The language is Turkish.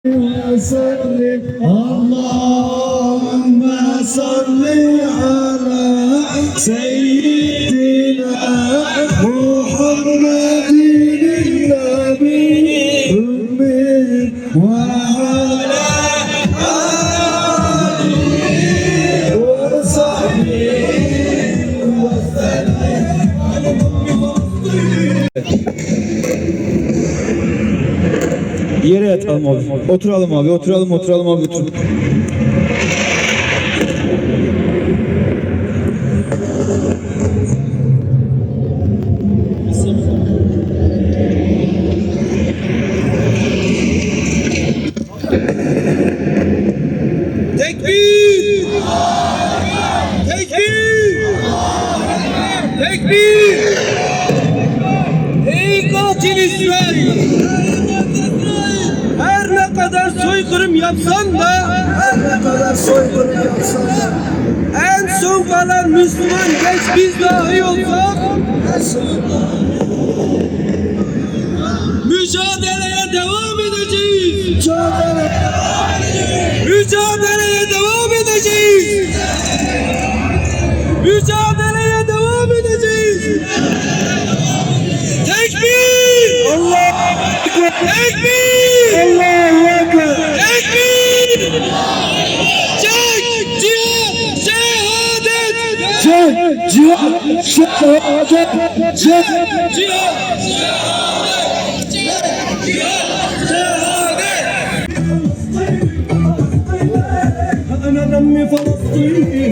وسلم اللهم صل على سيدنا محمد النبي وعلى آله وصحبه وسلم. Yere yatalım abi. Oturalım abi. Oturalım abi. Oturalım. Tekbir! Tekbir! Tekbir! Ey katil İsrail! Her ne kadar soykırım yapsan da, en son kalan Müslüman genç biz dahi olsak, mücadeleye devam edeceğiz. Mücadeleye devam edeceğiz. Mücadeleye devam edeceğiz. Tekbir! Allah! Tekbir! Allahu Ekber! Tekbir! Çek! Cihat! Şehadet! Çek! Cihat! Şehadet! Çek! Cihat! أنا دمي فلسطيني